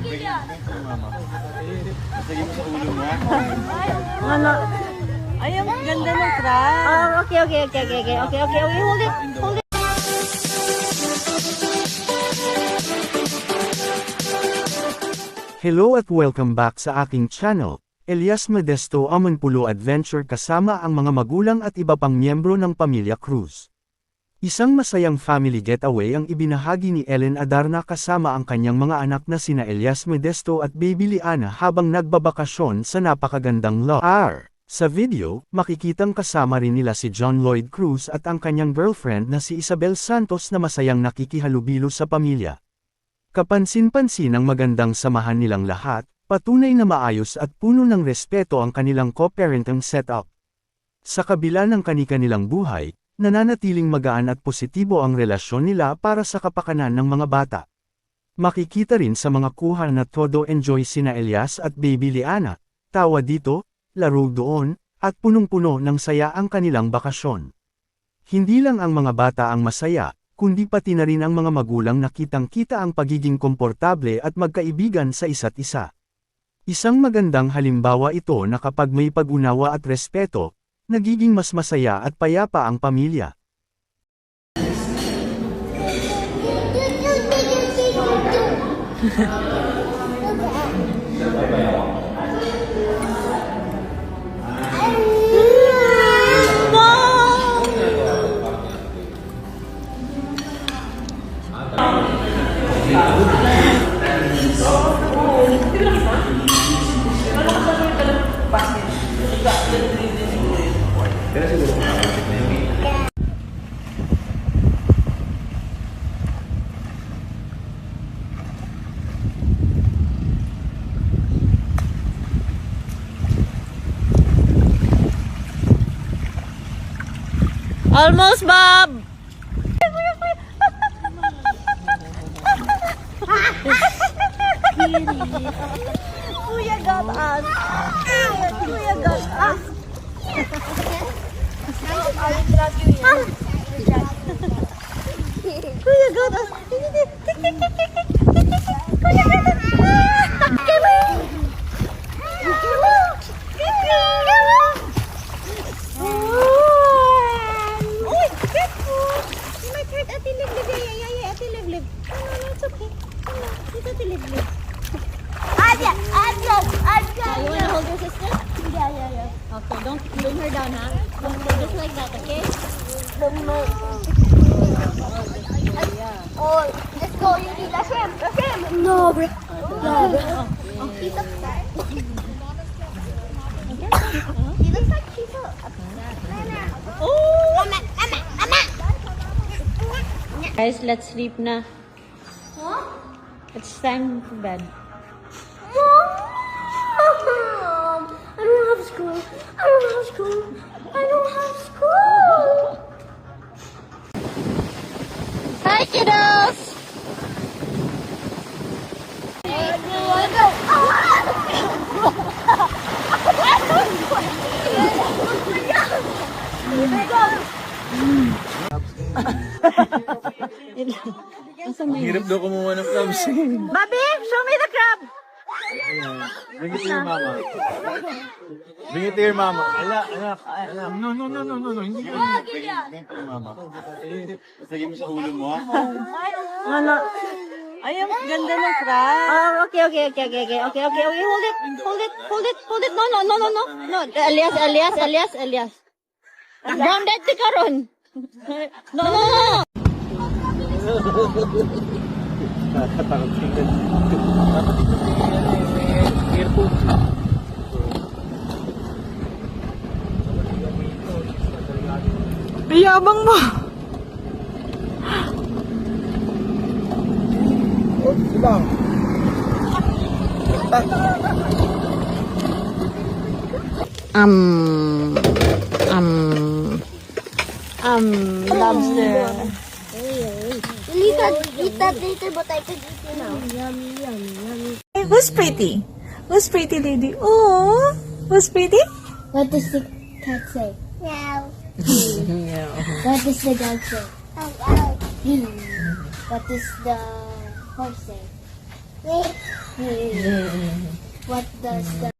Mama. Sige mo sa ulo mo. Ano? Ay, ang ganda ng crab. Oh, okay. Hold it. Hello at welcome back sa aking channel, Elias Modesto Amanpulo Adventure kasama ang mga magulang at iba pang miyembro ng Pamilya Cruz. Isang masayang family getaway ang ibinahagi ni Ellen Adarna kasama ang kanyang mga anak na sina Elias Modesto at Baby Liana habang nagbabakasyon sa napakagandang lugar. Sa video, makikitang kasama rin nila si John Lloyd Cruz at ang kanyang girlfriend na si Isabel Santos na masayang nakikihalubilo sa pamilya. Kapansin-pansin ang magandang samahan nilang lahat, patunay na maayos at puno ng respeto ang kanilang co-parenting setup. Sa kabila ng kani-kanilang buhay, nananatiling magaan at positibo ang relasyon nila para sa kapakanan ng mga bata. Makikita rin sa mga kuha na todo enjoy sina Elias at Baby Liana, tawa dito, laro doon, at punong-puno ng saya ang kanilang bakasyon. Hindi lang ang mga bata ang masaya, kundi pati na rin ang mga magulang na kitang-kita ang pagiging komportable at magkaibigan sa isa't isa. Isang magandang halimbawa ito na kapag may pag-unawa at respeto, nagiging mas masaya at payapa ang pamilya. Almost, Bob! Kuya got us. Kuya got us. Kuya got us. Kuya got us. Come on. Uy, careful. You might hurt Ate Liblib. Yeah, Ate Liblib. No, it's okay. No, it's Ate Liblib. Aja. You wanna hold your sister? Yeah. Okay, don't bring her down, ha? Just like that, okay? Oh, let's go. You need a shrimp. No, bro. He's upset. He looks like he's Oh! Ama. Guys, let's sleep na. Huh? It's time for bed. Mom! I don't have school. Hi, kiddos! Hirap daw kumuha ng clubs. Bobby, show me the crab! Bring it to your mama. Bring it to your mama. Anak. No. Hindi yun. Bring it to your mama. Sige mo sa ulo mo. Ano? Ay, ang ganda ng crab. Oh, okay. Hold it. No. Elias. Grounded ti karon. No. Takot tingnan. Airport. Yabang mo. Ibang. Lobster. Eat that later, but I can eat it now. Yummy. Hey, who's pretty? Who's pretty, lady? Oh, who's pretty? What does the cat say? Meow. What does the dog say? What does the horse say? What does the